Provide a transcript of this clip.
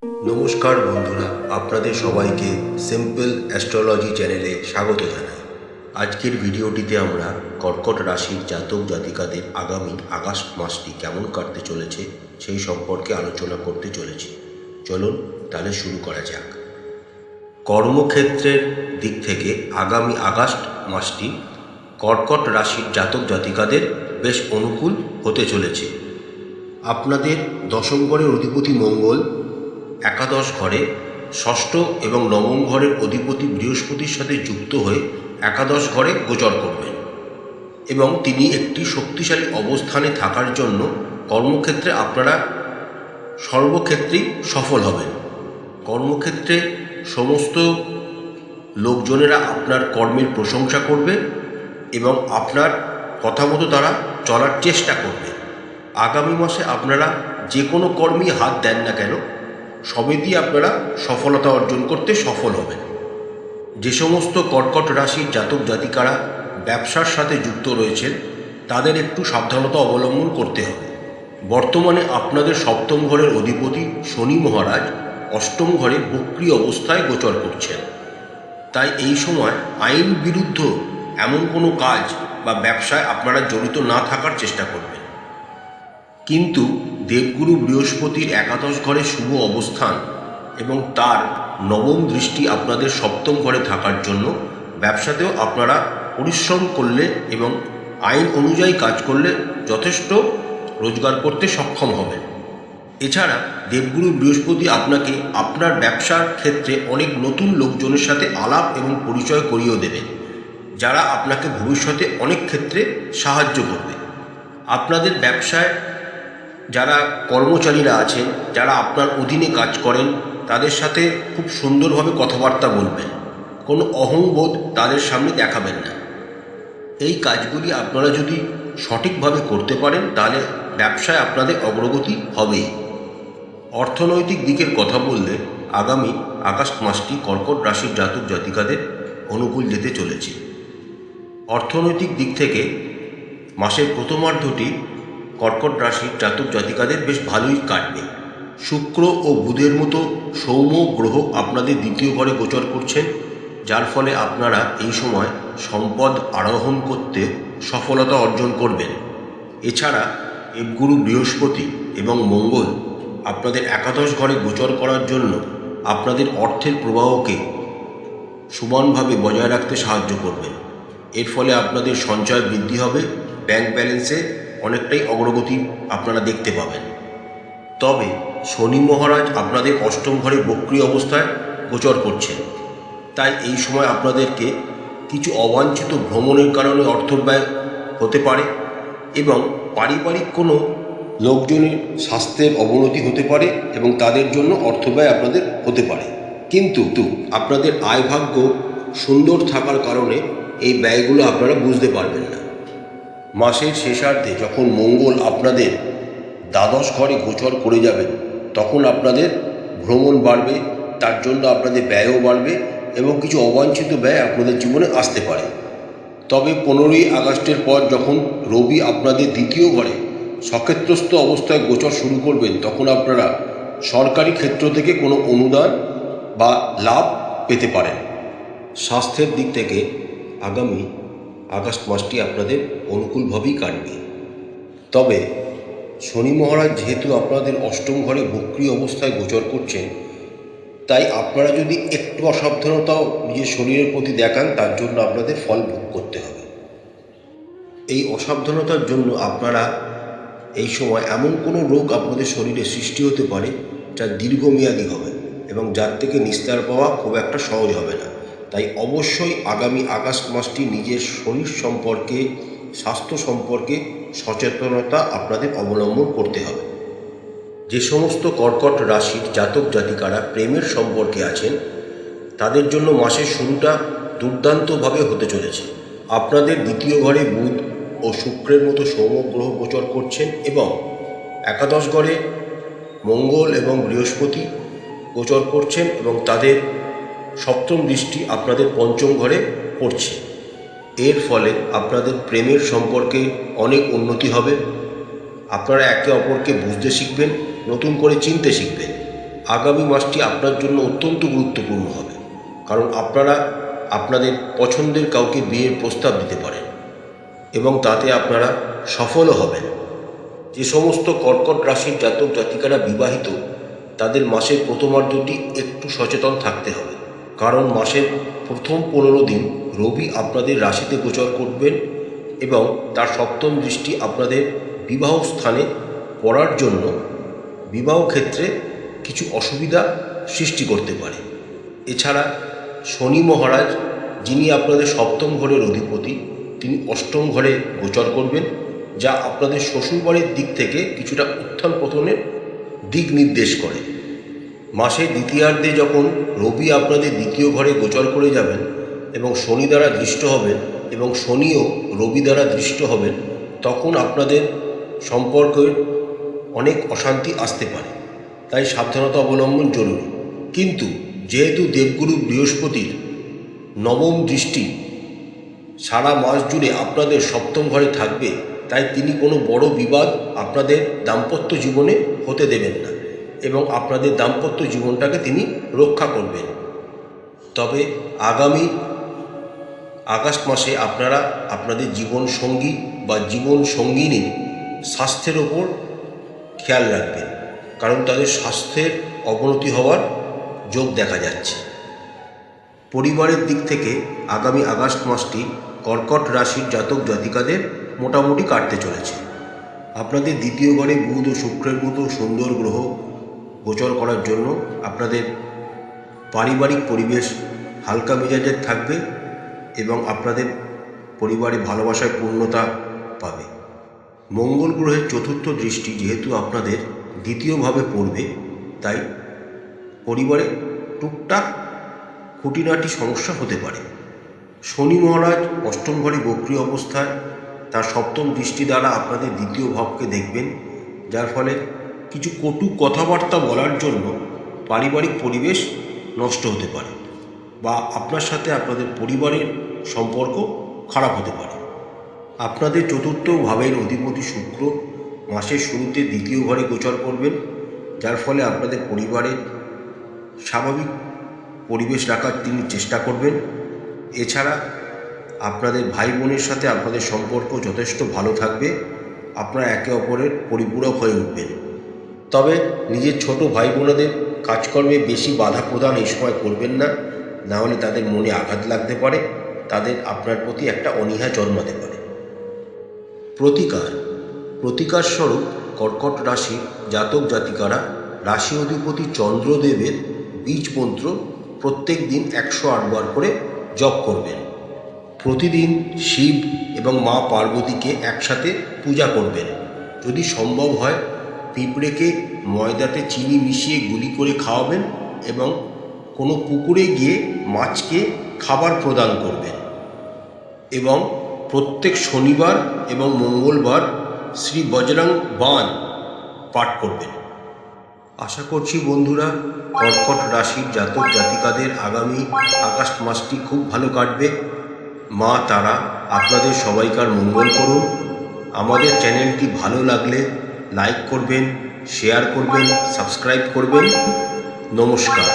নমস্কার বন্ধুরা, আপনাদের সবাইকে সিম্পল অ্যাস্ট্রোলজি চ্যানেলে স্বাগত জানাই। আজকের ভিডিওটিতে আমরা কর্কট রাশির জাতক জাতিকাদের আগামী আগস্ট মাসটি কেমন কাটতে চলেছে সেই সম্পর্কে আলোচনা করতে চলেছি। চলুন তাহলে শুরু করা যাক। কর্মক্ষেত্রের দিক থেকে আগামী আগস্ট মাসটি কর্কট রাশির জাতক জাতিকাদের বেশ অনুকূল হতে চলেছে। আপনাদের দশম ঘরের অধিপতি মঙ্গল একাদশ ঘরে, ষষ্ঠ এবং নবম ঘরের অধিপতি বৃহস্পতির সাথে যুক্ত হয়ে একাদশ ঘরে গোচর করবেন এবং তিনি একটি শক্তিশালী অবস্থানে থাকার জন্য কর্মক্ষেত্রে আপনারা সর্বক্ষেত্রেই সফল হবেন। কর্মক্ষেত্রে সমস্ত লোকজনেরা আপনার কর্মের প্রশংসা করবে এবং আপনার কথা মতো তারা চলার চেষ্টা করবে। আগামী মাসে আপনারা যে কোনো কর্মেই হাত দেন না কেন, সবে দিয়ে আপনারা সফলতা অর্জন করতে সফল হবেন। যে সমস্ত কর্কট রাশির জাতক জাতিকারা ব্যবসার সাথে যুক্ত রয়েছেন তাদের একটু সাবধানতা অবলম্বন করতে হবে। বর্তমানে আপনাদের সপ্তম ঘরের অধিপতি শনি মহারাজ অষ্টম ঘরে বক্রী অবস্থায় গোচর করছেন। তাই এই সময় আইন বিরুদ্ধ এমন কোনো কাজ বা ব্যবসায় আপনারা জড়িত না থাকার চেষ্টা করবেন। কিন্তু দেবগুরু বৃহস্পতির একাদশ ঘরে শুভ অবস্থান এবং তার নবম দৃষ্টি আপনাদের সপ্তম ঘরে থাকার জন্য ব্যবসাতেও আপনারা পরিশ্রম করলে এবং আইন অনুযায়ী কাজ করলে যথেষ্ট রোজগার করতে সক্ষম হবেন। এছাড়া দেবগুরু বৃহস্পতি আপনাকে আপনার ব্যবসার ক্ষেত্রে অনেক নতুন লোকজনের সাথে আলাপ এবং পরিচয় করিয়েও দেবেন, যারা আপনাকে ভবিষ্যতে অনেক ক্ষেত্রে সাহায্য করবে। আপনাদের ব্যবসায় যারা কর্মচারীরা আছেন, যারা আপনার অধীনে কাজ করেন, তাদের সাথে খুব সুন্দরভাবে কথাবার্তা বলবেন। কোনো অহংবোধ তাদের সামনে দেখাবেন না। এই কাজগুলি আপনারা যদি সঠিকভাবে করতে পারেন তাহলে ব্যবসায় আপনাদের অগ্রগতি হবেই। অর্থনৈতিক দিকের কথা বললে আগামী আগস্ট মাসটি কর্কট রাশির জাতক জাতিকাদের অনুকূল যেতে চলেছে। অর্থনৈতিক দিক থেকে মাসের প্রথমার্ধটি কর্কট রাশির জাতক জাতিকাদের বেশ ভালোই কাটবে। শুক্র ও বুধের মতো সৌম্য গ্রহ আপনাদের দ্বিতীয় ঘরে গোচর করছেন, যার ফলে আপনারা এই সময় সম্পদ আরোহণ করতে সফলতা অর্জন করবেন। এছাড়া দেবগুরু বৃহস্পতি এবং মঙ্গল আপনাদের একাদশ ঘরে গোচর করার জন্য আপনাদের অর্থের প্রবাহকে সমানভাবে বজায় রাখতে সাহায্য করবেন। এর ফলে আপনাদের সঞ্চয় বৃদ্ধি হবে, ব্যাংক ব্যালেন্সে অনেকটাই অগ্রগতি আপনারা দেখতে পাবেন। তবে শনি মহারাজ আপনাদের অষ্টম ঘরে বক্রী অবস্থায় গোচর করছেন, তাই এই সময় আপনাদেরকে কিছু অবাঞ্ছিত ভ্রমণের কারণে অর্থ ব্যয় হতে পারে এবং পারিবারিক কোনো লোকজনের স্বাস্থ্যের অবনতি হতে পারে এবং তাদের জন্য অর্থ ব্যয় আপনাদের হতে পারে। কিন্তু আপনাদের আয় ভাগ্য সুন্দর থাকার কারণে এই ব্যয়গুলো আপনারা বুঝতে পারবেন না। মাসের শেষার্ধে যখন মঙ্গল আপনাদের দ্বাদশ ঘরে গোচর করে যাবেন তখন আপনাদের ভ্রমণ বাড়বে, তার জন্য আপনাদের ব্যয়ও বাড়বে এবং কিছু অবাঞ্ছিত ব্যয় আপনাদের জীবনে আসতে পারে। তবে 15ই আগস্টের পর যখন রবি আপনাদের দ্বিতীয় ঘরে সক্ষেত্রস্থ অবস্থায় গোচর শুরু করবেন তখন আপনারা সরকারি ক্ষেত্র থেকে কোনো অনুদান বা লাভ পেতে পারেন। স্বাস্থ্যের দিক থেকে আগামী আগস্ট মাসটি আপনাদের অনুকূলভাবেই কাটবে। তবে শনি মহারাজ যেহেতু আপনাদের অষ্টম ঘরে বক্রী অবস্থায় গোচর করছেন, তাই আপনারা যদি একটু অসাবধানতাও নিজের শরীরের প্রতি দেখান তার জন্য আপনাদের ফল ভোগ করতে হবে। এই অসাবধানতার জন্য আপনারা এই সময় এমন কোনো রোগ আপনাদের শরীরে সৃষ্টি হতে পারে যা দীর্ঘমেয়াদী হবে এবং যার থেকে নিস্তার পাওয়া খুব একটা সহজ হবে না। তাই অবশ্যই আগামী আগস্ট মাসটি নিজের শরীর সম্পর্কে, স্বাস্থ্য সম্পর্কে সচেতনতা আপনাদের অবলম্বন করতে হবে। যে সমস্ত কর্কট রাশির জাতক জাতিকারা প্রেমের সম্পর্কে আছেন তাদের জন্য মাসের শুরুটা দুর্দান্তভাবে হতে চলেছে। আপনাদের দ্বিতীয় ঘরে বুধ ও শুক্রের মতো সৌম্য গ্রহ গোচর করছেন এবং একাদশ ঘরে মঙ্গল এবং বৃহস্পতি গোচর করছেন এবং তাদের সপ্তম দৃষ্টি আপনাদের পঞ্চম ঘরে পড়ছে। এর ফলে আপনাদের প্রেমের সম্পর্কে অনেক উন্নতি হবে। আপনারা একে অপরকে বুঝতে শিখবেন, নতুন করে চিনতে শিখবেন। আগামী মাসটি আপনার জন্য অত্যন্ত গুরুত্বপূর্ণ হবে, কারণ আপনারা আপনাদের পছন্দের কাউকে বিয়ের প্রস্তাব দিতে পারেন এবং তাতে আপনারা সফলও হবেন। যে সমস্ত কর্কট রাশির জাতক জাতিকারা বিবাহিত, তাদের মাসের প্রথমার্ধটি একটু সচেতন থাকতে হবে, কারণ মাসের প্রথম 15 দিন রবি আপনাদের রাশিতে গোচর করবেন এবং তার সপ্তম দৃষ্টি আপনাদের বিবাহ স্থানে পড়ার জন্য বিবাহ ক্ষেত্রে কিছু অসুবিধা সৃষ্টি করতে পারে। এছাড়া শনি মহারাজ, যিনি আপনাদের সপ্তম ঘরের অধিপতি, তিনি অষ্টম ঘরে গোচর করবেন, যা আপনাদের শ্বশুরবাড়ির দিক থেকে কিছুটা উত্থান পতনের দিক নির্দেশ করে। মাসের দ্বিতীয়ার্ধে যখন রবি আপনাদের দ্বিতীয় ঘরে গোচর করে যাবেন এবং শনি দ্বারা দৃষ্ট হবেন এবং শনিও রবি দ্বারা দৃষ্ট হবেন, তখন আপনাদের সম্পর্কের অনেক অশান্তি আসতে পারে, তাই সাবধানতা অবলম্বন জরুরি। কিন্তু যেহেতু দেবগুরু বৃহস্পতির নবম দৃষ্টি সারা মাস জুড়ে আপনাদের সপ্তম ঘরে থাকবে, তাই তিনি কোনো বড় বিবাদ আপনাদের দাম্পত্য জীবনে হতে দেবেন না এবং আপনাদের দাম্পত্য জীবনটাকে তিনি রক্ষা করবেন। তবে আগামী আগস্ট মাসে আপনারা আপনাদের জীবন সঙ্গী বা জীবন সঙ্গিনীর স্বাস্থ্যের ওপর খেয়াল রাখবেন, কারণ তাদের স্বাস্থ্যের অবনতি হওয়ার যোগ দেখা যাচ্ছে। পরিবারের দিক থেকে আগামী আগস্ট মাসটি কর্কট রাশির জাতক জাতিকাদের মোটামুটি কাটতে চলেছে। আপনাদের দ্বিতীয় ঘরে বুধ ও শুক্রের মতো সুন্দর গ্রহ গোচর করার জন্য আপনাদের পারিবারিক পরিবেশ হালকা মেজাজের থাকবে এবং আপনাদের পরিবারে ভালোবাসায় পূর্ণতা পাবে। মঙ্গল গ্রহের চতুর্থ দৃষ্টি যেহেতু আপনাদের দ্বিতীয়ভাবে পড়বে, তাই পরিবারে টুকটাক খুঁটিনাটি সমস্যা হতে পারে। শনি মহারাজ অষ্টম ঘরে বক্রী অবস্থায় তার সপ্তম দৃষ্টি দ্বারা আপনাদের দ্বিতীয় ভাবকে দেখবেন, যার ফলে কিছু কটু কথাবার্তা বলার জন্য পারিবারিক পরিবেশ নষ্ট হতে পারে বা আপনার সাথে আপনাদের পরিবারের সম্পর্ক খারাপ হতে পারে। আপনাদের চতুর্থ ভাবের অধিপতি শুক্র মাসের শুরুতে দ্বিতীয় ঘরে গোচর করবেন, যার ফলে আপনাদের পরিবারের স্বাভাবিক পরিবেশ রাখার তিনি চেষ্টা করবেন। এছাড়া আপনাদের ভাই বোনের সাথে আপনাদের সম্পর্ক যথেষ্ট ভালো থাকবে, আপনারা একে অপরের পরিপূরক হয়ে উঠবেন। তবে নিজের ছোট ভাই বোনেদের কাজকর্মে বেশি বাধা প্রদান এই সময় করবেন না, নাহলে তাদের মনে আঘাত লাগতে পারে, তাদের আপনার প্রতি একটা অনীহা জন্মাতে পারে। প্রতিকার স্বরূপ কর্কট রাশি জাতক জাতিকারা রাশি অধিপতি চন্দ্রদেবের বীজ মন্ত্র প্রত্যেক দিন 108 বার করে জপ করবেন। প্রতিদিন শিব এবং মা পার্বতীকে একসাথে পূজা করবেন। যদি সম্ভব হয় পিঁপড়েকে ময়দাতে চিনি মিশিয়ে গুলি করে খাওয়াবেন এবং কোনো পুকুরে গিয়ে মাছকে খাবার প্রদান করবেন এবং প্রত্যেক শনিবার এবং মঙ্গলবার শ্রী বজরং বাণ পাঠ করবেন। আশা করছি বন্ধুরা, কর্কট রাশির জাতক জাতিকাদের আগামী আগস্ট মাসটি খুব ভালো কাটবে। মা তারা আপনাদের সবাইকার মঙ্গল করুন। আমাদের চ্যানেলটি ভালো লাগলে লাইক করবেন, শেয়ার করবেন, সাবস্ক্রাইব করবেন। নমস্কার।